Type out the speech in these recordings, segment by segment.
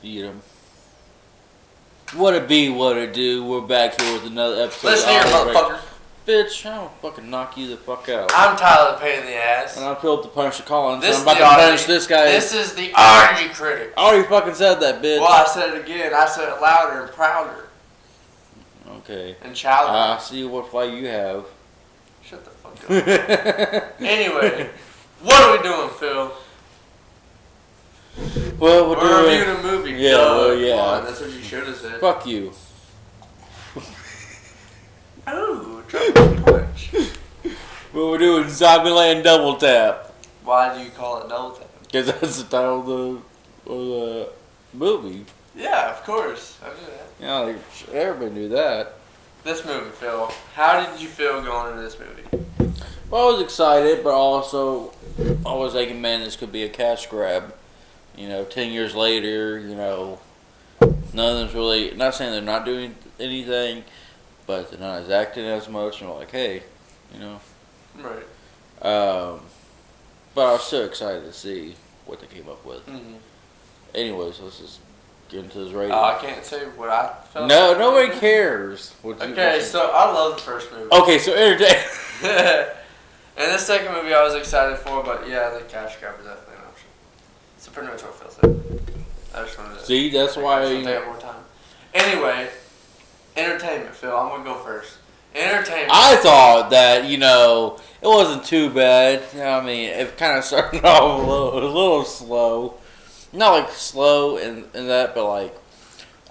Eat 'em. What it be, what it do? We're back here with another episode. Listen here, motherfucker. Bitch, I'm gonna fucking knock you the fuck out. I'm Tyler the Pain in the Ass. And I'm Philip the Punch the Collins. This I'm about to punch this guy. This is the RG critic. I already fucking said that, bitch. Well, I said it again. I said it louder and prouder. Okay. And chowder. I see what flight you have. Shut the fuck up. Anyway, what are we doing, Phil? Well, we're reviewing a movie. Yeah, well, yeah. Come on, that's what you should have said. Fuck you. Ooh, triple punch. Well, we're doing Zombieland Double Tap. Why do you call it double tap? Because that's the title of the movie. Yeah, of course. I knew that. Yeah, like, everybody knew that. This movie, Phil. How did you feel going into this movie? Well, I was excited, but also I was thinking, man, this could be a cash grab. 10 years later, none of them's really, not saying they're not doing anything, but they're not as acting as much, and we're like, hey, Right. But I was so excited to see what they came up with. Mm-hmm. Anyways, let's just get into this rating. I can't say what I felt. No, nobody cares. Okay, so I love the first movie. Okay, so entertain. And the second movie I was excited for, but yeah, the cash grab is definitely an option. So pretty much what Phil said. I just wanted to see, that's why take up more time. Anyway, entertainment, Phil. I'm gonna go first. Entertainment. I thought that it wasn't too bad. I mean, it kind of started off a little slow. Not like slow in that, but like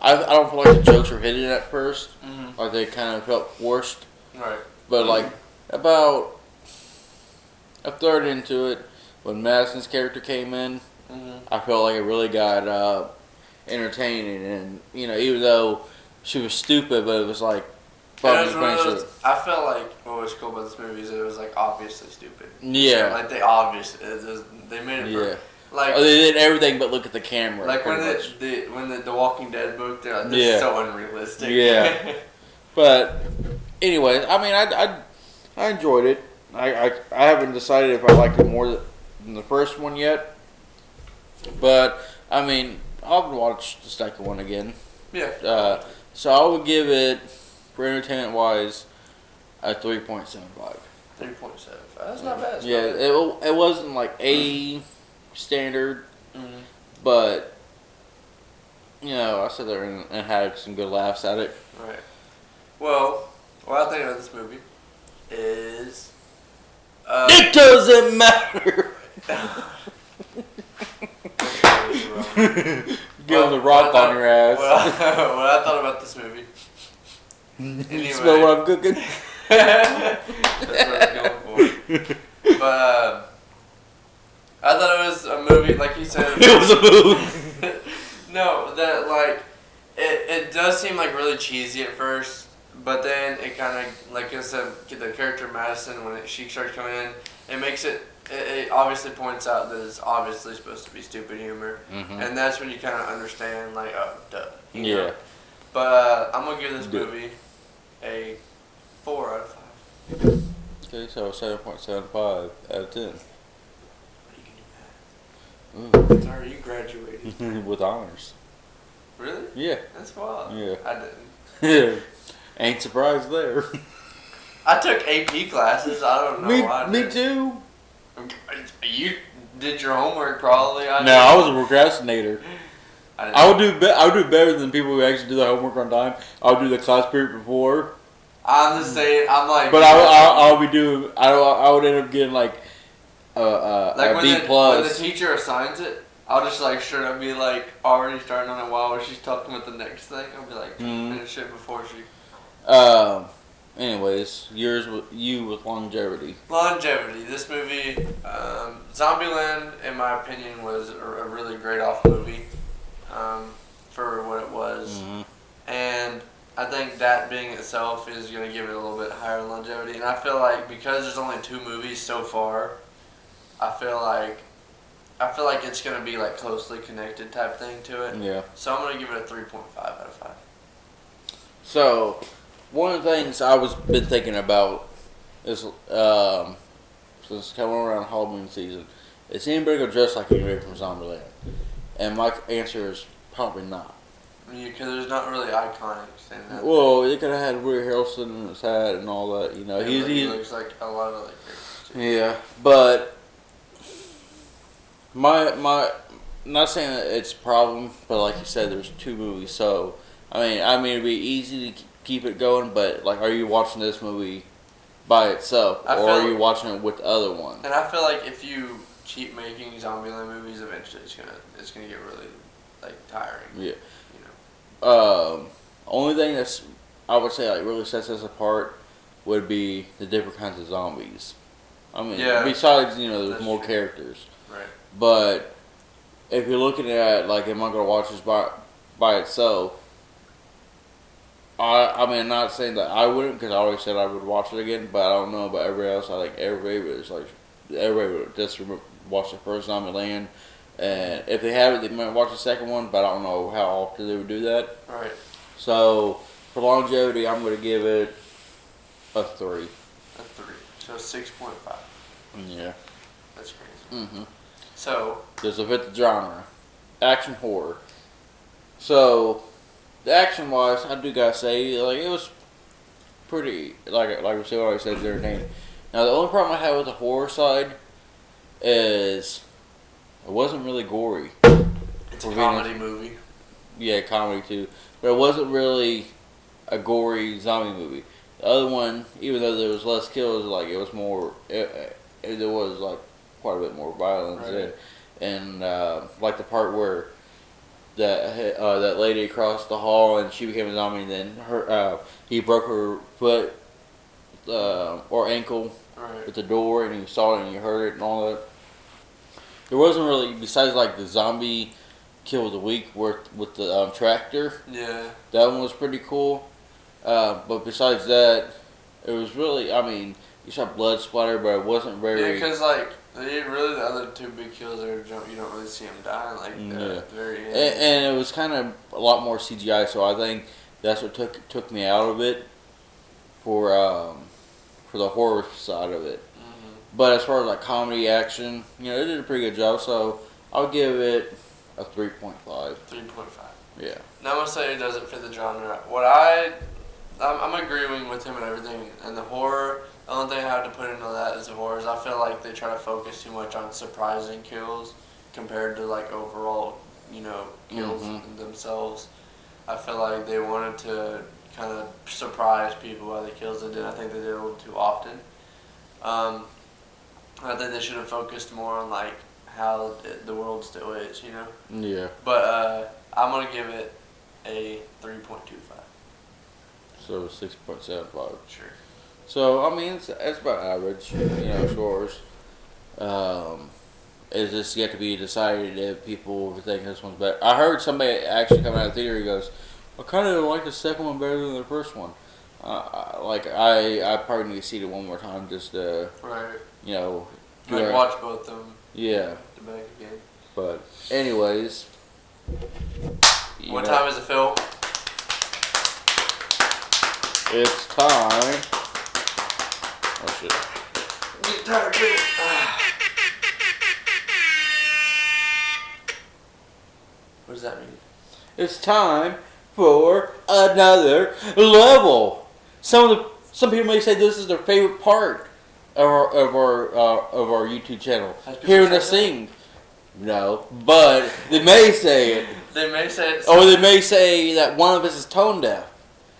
I don't feel like the jokes were hitting at first. Mm-hmm. Like they kind of felt forced. Right. But like about a third into it, when Madison's character came in, I felt like it really got entertaining, and even though she was stupid, but it was like I felt like what was cool about this movie is it was like obviously stupid. Yeah. Like they made it. Yeah. Like they did everything but look at the camera. Like when the Walking Dead book, they're like, this is so unrealistic. Yeah. But anyway, I mean, I enjoyed it. I haven't decided if I liked it more than the first one yet. But I mean, I'll watch the second one again. Yeah. So I would give it, for entertainment wise, a 3.75. 3.7. That's not bad. Yeah, it wasn't like a standard, but I sat there and had some good laughs at it. Right. Well, what I think of this movie is it doesn't matter. Give the rock on your ass. What I thought about this movie. Anyway. Smell what I'm cooking? That's what I was going for. But I thought it was a movie, like you said. It was a movie. No, that like it does seem like really cheesy at first, but then it kind of, like I said, the character Madison, when she starts coming in, it makes it. It obviously points out that it's obviously supposed to be stupid humor, and that's when you kind of understand, like, oh, duh. You know? But I'm gonna give this movie a 4 out of 5. Okay, so 7.75 out of 10. Ooh. Sorry, you graduated. With honors. Really? Yeah. That's wild. Yeah. I didn't. Ain't surprised there. I took AP classes. I don't know why. Me too. You did your homework probably. I was a procrastinator. I would do better than people who actually do the homework on time. I would do the class period before. I'm just saying. I'm like. But I would end up getting like a B plus. When the teacher assigns it, I'll just like straight up be like already starting on it while she's talking about the next thing. I'll be like finish it before she. Anyways, with longevity. Longevity. This movie, Zombieland, in my opinion, was a really great off movie for what it was. And I think that being itself is going to give it a little bit higher longevity. And I feel like because there's only 2 movies so far, I feel like it's going to be like closely connected type thing to it. Yeah. So I'm going to give it a 3.5 out of 5. So, one of the things I was been thinking about is, since coming around Halloween season, is anybody gonna dress like anybody from Zombieland? And my answer is Probably not. Because there's not really iconic in that. Well, they could have had Woody Harrelson in his hat and all that. You know, He looks like a lot of other characters too. Yeah, but my not saying that it's a problem, but like you said, there's 2 movies, so I mean, it'd be easy to keep it going. But like, are you watching this movie by itself, or are you watching it with the other one? And I feel like if you keep making Zombieland movies, eventually it's gonna get really like tiring. Yeah. You know. Only thing that's I would say like really sets us apart would be the different kinds of zombies. I mean, besides there's more characters. Right. But if you're looking at like, am I gonna watch this by itself? I mean, I'm not saying that I wouldn't, because I always said I would watch it again, but I don't know about everybody else. I think everybody would just watch the first Zombieland, and if they haven't, they might watch the second one, but I don't know how often they would do that. Right. So for longevity, I'm gonna give it a 3. A 3. So 6.5. Yeah. That's crazy. Mm-hmm. So there's a bit of genre, action horror. So the action wise, I do gotta say, like, it was pretty, like we said, always said, it's entertaining. Now the only problem I had with the horror side is it wasn't really gory. It's a comedy movie. Yeah, comedy too, but it wasn't really a gory zombie movie. The other one, even though there was less kills, like it was more, there was like quite a bit more violence, right. and like the part where that lady crossed the hall and she became a zombie, and then he broke her foot or ankle right. at the door, and you saw it and you heard it and all that. There wasn't really, besides like the zombie kill of the week with the tractor. Yeah. That one was pretty cool. But besides that, it was really, I mean, you saw blood splatter, but it wasn't very. Yeah, because like really the other 2 big kills are you don't really see them die like at the very end. And it was kind of a lot more CGI, so I think that's what took me out of it for the horror side of it. Mm-hmm. But as far as like comedy, action, they did a pretty good job. So I'll give it a 3.5. 3.5. Yeah. Now I'm gonna say it doesn't fit the genre. I'm agreeing with him and everything. And the horror, the only thing I have to put into that is the horrors. I feel like they try to focus too much on surprising kills compared to like overall, kills themselves. I feel like they wanted to kind of surprise people by the kills they did. I think they did it a little too often. I think they should have focused more on like how the world still is, Yeah. But I'm gonna give it a 3.25. So 6.75. Sure. So I mean, it's about average, scores. It's just yet to be decided if people think this one's better. I heard somebody actually coming out of the theater, he goes, I kind of like the second one better than the first one. I probably need to see it one more time just to, right. Watch both of them. Yeah. The back again. But anyways. What time is it, Phil? It's time. Oh shit. Get tired, Phil. What does that mean? It's time for another level. Some people may say this is their favorite part of our YouTube channel. Hearing us sing. No, but they may say it. They may say it. Or they may say that one of us is tone deaf.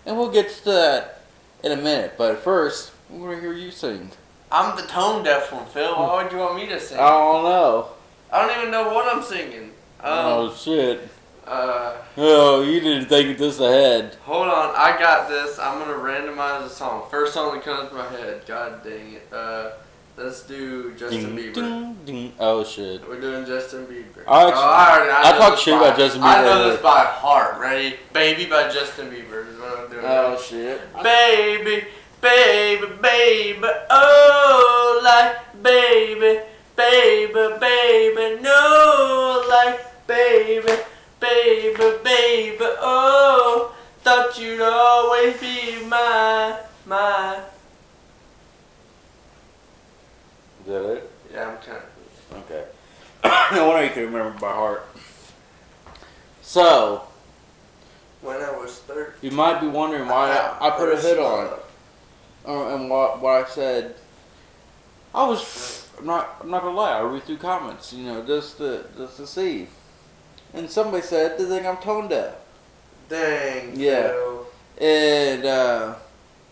And we'll get to that in a minute. But first, we're going to hear you sing. I'm the tone deaf one, Phil. Why would you want me to sing? I don't know. I don't even know what I'm singing. Oh, shit. Oh, you didn't think of this ahead. Hold on. I got this. I'm going to randomize a song. First song that comes to my head. God dang it. Let's do Justin Bieber. Ding, ding. Oh, shit. We're doing Justin Bieber. I talk shit about Justin Bieber. I know this by heart. Ready? Baby by Justin Bieber is what I'm doing. Oh, shit. Baby, baby, baby, oh, like baby, baby, baby, no, like baby, baby, baby, oh, thought you'd always be my. Is that it? Yeah, I'm kind of. Okay. No wonder you can remember by heart. So, when I was 13. you might be wondering why I put a hood on. And what I said. I'm not gonna lie, I read through comments, just to see. And somebody said they think I'm tone deaf. Dang. Yeah. Phil. And I'm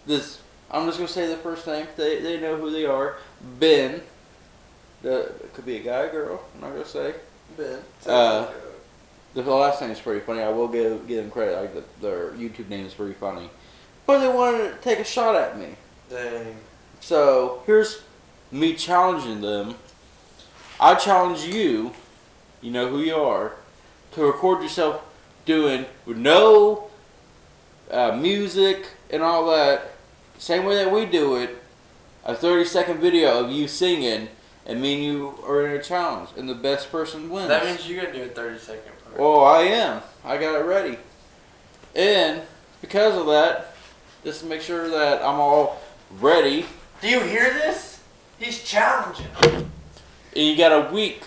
just gonna say the first name. They know who they are. Ben. It could be a guy or girl. I'm not gonna say. Ben. The last name is pretty funny. I will give them credit. Like their YouTube name is pretty funny. But they wanted to take a shot at me. Dang. So here's me challenging them. I challenge you. You know who you are. To record yourself doing with no music and all that, same way that we do it, a 30-second video of you singing, and me and you are in a challenge, and the best person wins. That means you're going to do a 30-second part. Oh, I am. I got it ready. And because of that, just to make sure that I'm all ready. Do you hear this? He's challenging. And you got a week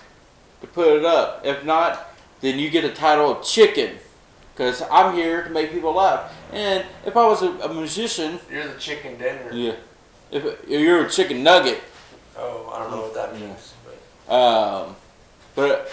to put it up. If not, then you get a title of chicken. Because I'm here to make people laugh. And if I was a musician... You're the chicken dinner. Yeah. If you're a chicken nugget. Oh, I don't know what that means. But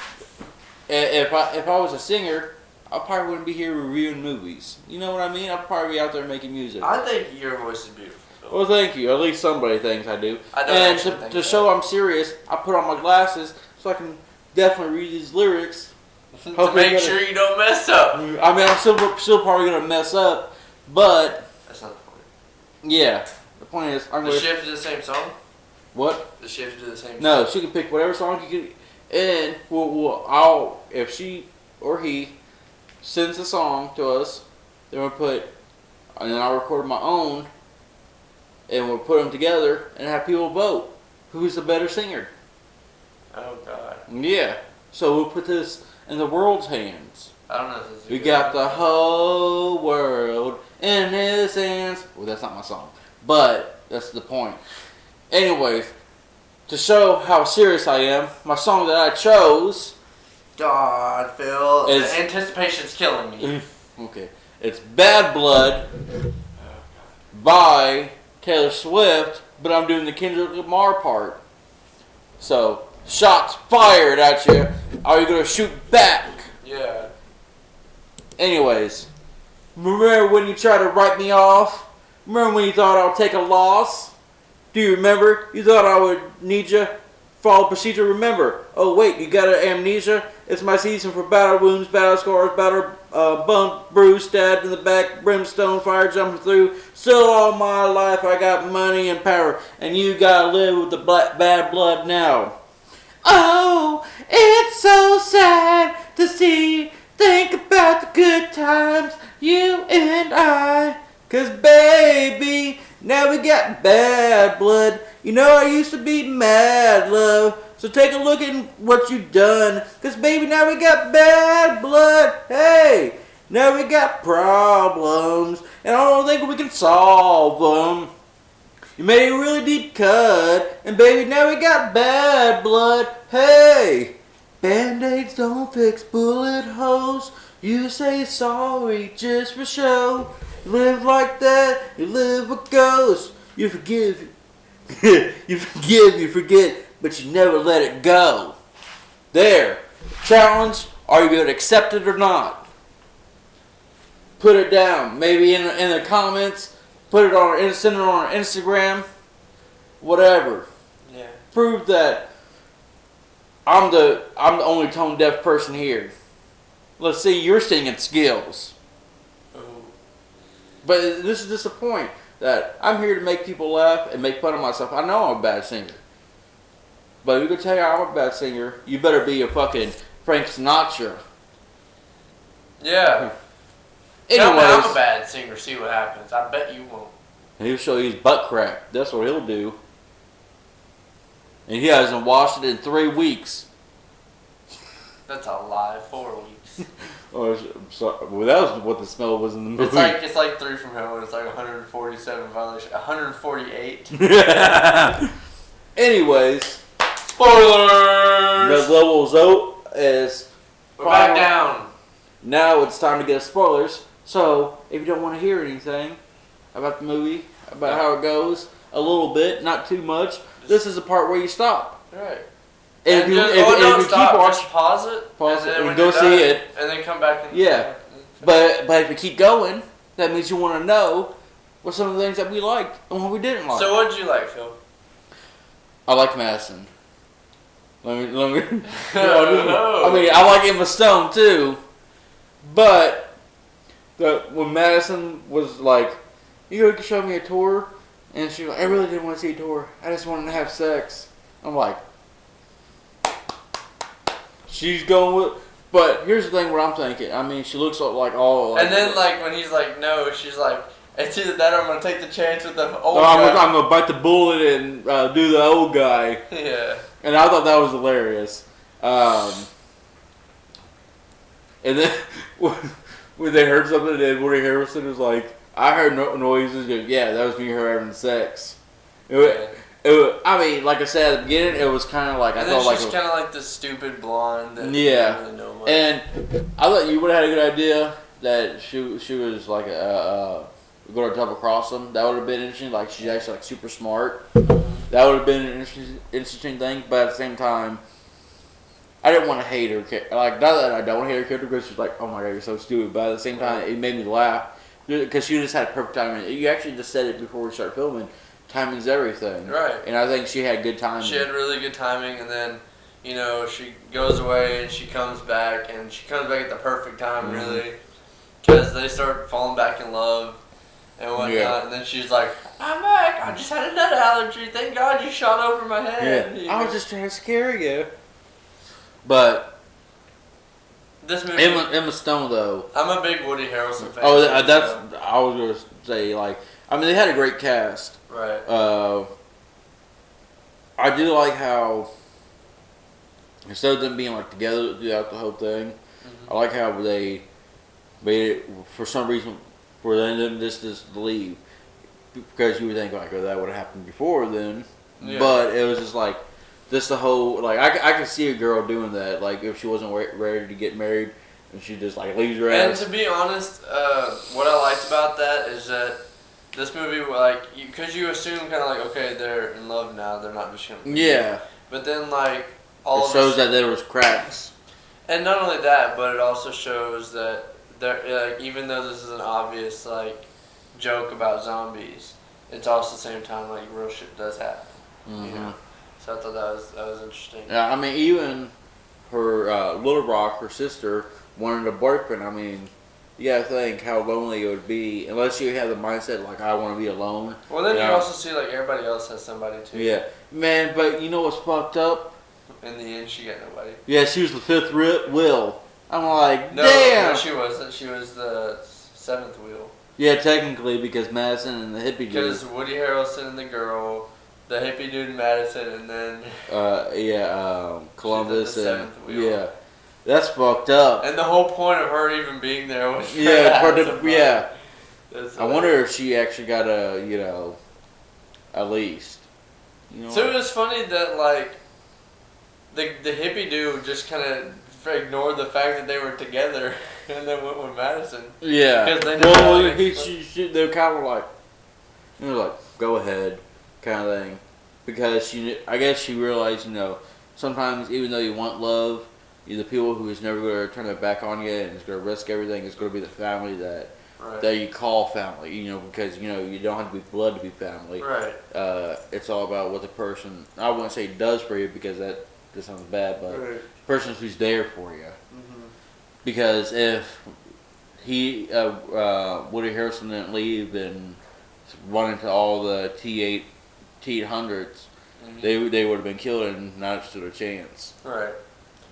if I was a singer, I probably wouldn't be here reviewing movies. You know what I mean? I'd probably be out there making music. I think your voice is beautiful. Well, thank you. At least somebody thinks I do. I don't and actually think to that. show I'm serious, I put on my glasses so I can definitely read these lyrics. To make sure you don't mess up. I mean, I'm still probably gonna mess up, but That's not the point. yeah. The point is, I'm Does gonna. she have to do the same song? What? Does she have to do the same song? No, she can pick whatever song you can, and I'll if she or he sends the song to us, then we'll and then I'll record my own, and we'll put them together and have people vote who's the better singer. Oh, God. Yeah. So we'll put this in the world's hands. I don't know if this is We got the whole world in his hands. Well, that's not my song, but that's the point. Anyways, to show how serious I am, my song that I chose. God, Phil. Is- The anticipation's killing me. Okay, it's "Bad Blood" by Taylor Swift, but I'm doing the Kendrick Lamar part. So, shots fired at you. Are you gonna shoot back? Yeah. Anyways, remember when you tried to write me off? Remember when you thought I would take a loss? Do you remember? You thought I would need you? Follow procedure. Remember. Oh wait, you got an amnesia? It's my season for battle wounds, battle scars, battle bump, bruise, stabbed in the back, brimstone, fire jumping through. Still all my life I got money and power, and you gotta live with the bad blood now. Oh, it's so sad to see. Think about the good times, you and I. 'Cause baby, now we got bad blood. You know I used to be mad, love. So take a look at what you done. 'Cause baby, now we got bad blood. Hey, now we got problems. And I don't think we can solve them. You made a really deep cut. And baby, now we got bad blood. Hey, Band-Aids don't fix bullet holes. You say sorry just for show. You live like that, you live with ghosts. You forgive, you forget, but you never let it go. There. Challenge. Are you going to accept it or not? Put it down. Maybe in the comments. Put it on, send it on our Instagram. Whatever. Yeah. Prove that I'm the only tone deaf person here. Let's see your singing skills. Ooh. But this is just the point that I'm here to make people laugh and make fun of myself. I know I'm a bad singer. But if you can tell you I'm a bad singer, you better be a fucking Frank Sinatra. Yeah. Tell me I'm a Anyways, bad singer, see what happens. I bet you won't. he'll show you his butt crack. That's what he'll do. And he hasn't washed it in 3 weeks. That's a lie. 4 weeks. Oh, I'm sorry. Well, that was what the smell was in the movie. It's like 3 from Hell. It's like 147 violation. 148. Anyways, Spoilers. the level is We're back down. Now it's time to get spoilers. So if you don't want to hear anything about the movie, about how it goes, a little bit, not too much, this is the part where you stop. Right. And if you keep watching, just pause it, and go see it, and then come back and But if you keep going, that means you want to know what some of the things that we liked and what we didn't like. So what did you like, Phil? I like Madison. Let me. No. I mean, I like Emma Stone too, but when Madison was like, "You can show me a tour," and she was like, "I really didn't want to see a tour. I just wanted to have sex." I'm like, she's going with. But here's the thing: what I'm thinking. I mean, she looks like all. Like, and then like when he's like, "No," she's like, "It's either that or I'm gonna take the chance with the old guy. guy." I'm gonna bite the bullet and do the old guy. Yeah. And I thought that was hilarious. And then when they heard something, and Woody Harrelson was like, "I heard noises." Goes, "Yeah, that was me and her having sex." I mean, like I said at the beginning, it was kind of like and I thought like she's kind of like the stupid blonde. That yeah. Didn't really know much. And I thought you would have had a good idea that she was like going to double cross them. That would have been interesting. Like she's actually like super smart. That would have been an interesting thing. But at the same time, I didn't want to hate her. Like not that I don't want to hate her character because she's like, "Oh my god, you're so stupid." But at the same time, it made me laugh because she just had perfect timing. You actually just said it before we started filming. Timing's everything. Right. And I think she had good timing. She had really good timing, and then, she goes away and she comes back, and she comes back at the perfect time, really, because they start falling back in love and whatnot, and then she's like, "I'm back, I just had a nut allergy, thank God you shot over my head." Yeah. I was just trying to scare you. But this movie, Emma Stone, though. I'm a big Woody Harrelson fan. Oh, I was going to say, like, I mean, they had a great cast. Right. I do like how instead of them being like together throughout the whole thing, I like how they made it for some reason for them just to leave because you would think like, oh, that would have happened before then, but it was just like just the whole like I could see a girl doing that like if she wasn't ready to get married and she just like leaves her ass. And to be honest, what I liked about that is that. This movie, like, because you assume kind of like, okay, they're in love now, they're not just gonna. Yeah. But then, like, it shows that there was cracks. And not only that, but it also shows that there, like, even though this is an obvious like joke about zombies, it's also at the same time like real shit does happen. Mm-hmm. So I thought that was interesting. Yeah, I mean, even her Little Rock, her sister, wanted a boyfriend. I mean. You gotta think how lonely it would be unless you have the mindset like I want to be alone. Well, then you also see like everybody else has somebody too. Yeah, man. But you know what's fucked up? In the end, she got nobody. Yeah, she was the fifth wheel. I'm like, no, damn. No, she wasn't. She was the seventh wheel. Yeah, technically because Madison and the hippie dude. Because Woody Harrelson and the girl, the hippie dude Madison, and then. Columbus the and seventh wheel. Yeah. That's fucked up. And the whole point of her even being there was yeah. That's I wonder if she actually got at least. So it was funny that like the hippie dude just kind of ignored the fact that they were together and then went with Madison. Yeah. Because they they kind of like, go ahead, kind of thing, because I guess she realized, sometimes even though you want love. The people who is never going to turn their back on you and is going to risk everything is going to be the family that you call family. Because you don't have to be blood to be family. Right. It's all about what the person I wouldn't say does for you because that sounds bad, but the person who's there for you. Mm-hmm. Because if Woody Harrelson didn't leave and run into all the T-800s, they would have been killed and not stood a chance. Right.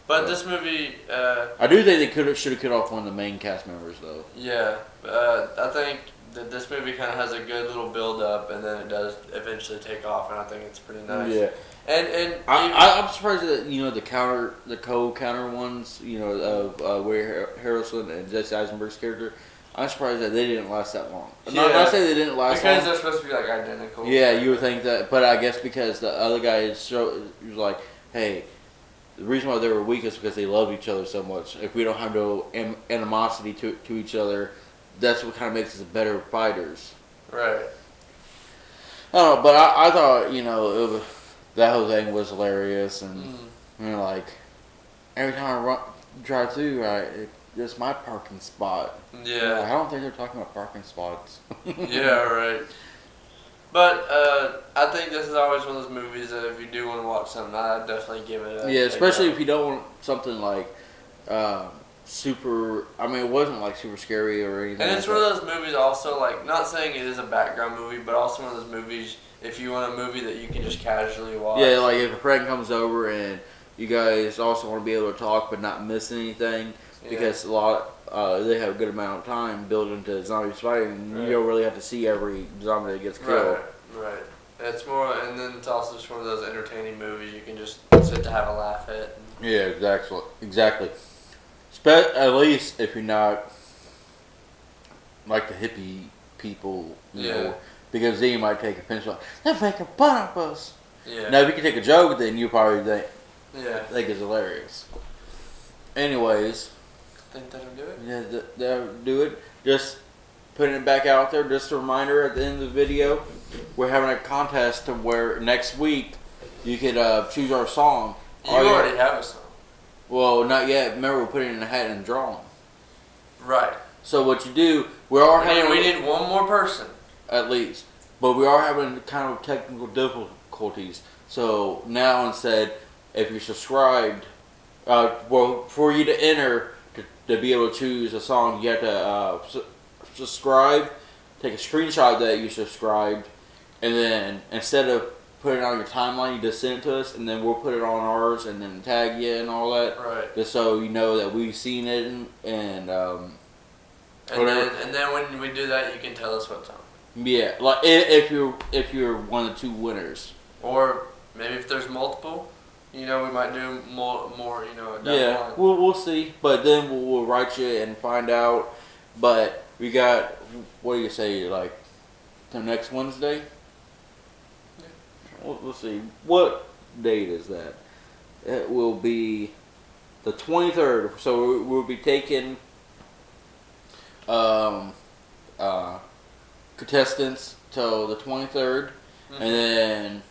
But this movie... I do think they should have cut off one of the main cast members, though. Yeah. I think that this movie kind of has a good little build-up, and then it does eventually take off, and I think it's pretty nice. Yeah. And I'm surprised that, the co-counter ones, of Woody Harrelson and Jesse Eisenberg's character, I'm surprised that they didn't last that long. Yeah. Not saying they didn't last long. Because they're supposed to be, like, identical. Yeah, you would think that, but I guess because the other guy was like, hey... the reason why they were weak is because they love each other so much. If we don't have no animosity to each other, that's what kind of makes us better fighters. Right. Oh, but I thought, that whole thing was hilarious, and like every time I drive through, it's my parking spot. Yeah. I don't think they're talking about parking spots. Yeah, right. But I think this is always one of those movies that if you do want to watch something, I'd definitely give it a Yeah, especially if you don't want something like super. I mean, it wasn't like super scary or anything. And it's one of those movies also, like, not saying it is a background movie, but also one of those movies, if you want a movie that you can just casually watch. Yeah, like if a friend comes over and you guys also want to be able to talk but not miss anything, because they have a good amount of time built into zombie fighting, and you don't really have to see every zombie that gets killed. Right. It's more, and then it's also just one of those entertaining movies you can just sit to have a laugh at. Yeah, exactly. At least if you're not like the hippie people, you know, because then you might take offense like, they're making fun of us. Yeah. Now, if you can take a joke, then you probably think it's hilarious. Anyways. Think that'll do it? Yeah, that'll do it. Just putting it back out there. Just a reminder at the end of the video, we're having a contest to where next week you could choose our song. You already have a song. Well, not yet. Remember, we're putting it in a hat and drawing. Right. So what you do, we need one more person. At least. But we are having kind of technical difficulties. So now instead, if you're subscribed, for you to enter, to be able to choose a song, you have to subscribe, take a screenshot that you subscribed, and then instead of putting it on your timeline, you just send it to us, and then we'll put it on ours, and then tag you and all that. Right. Just so you know that we've seen it, and then when we do that, you can tell us what song. Yeah, like if you're one of the two winners, or maybe if there's multiple, we might do more. Yeah, we'll see, but then we'll write you and find out. But we got, what do you say, like the next Wednesday? Yeah. We'll see. What date is that? It will be the 23rd. So we'll be taking contestants till the 23rd, and then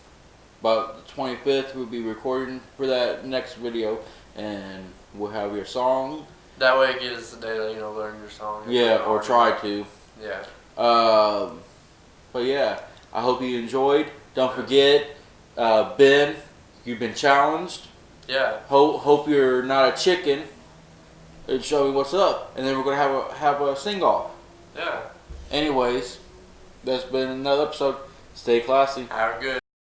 about the 25th we'll be recording for that next video, and we'll have your song. That way it gives us the day to learn your song. Yeah, or try to. Yeah. But yeah, I hope you enjoyed. Don't forget, Ben, you've been challenged. Yeah. Hope you're not a chicken. And show me what's up, and then we're gonna have a sing off. Yeah. Anyways, that's been another episode. Stay classy. Have a good.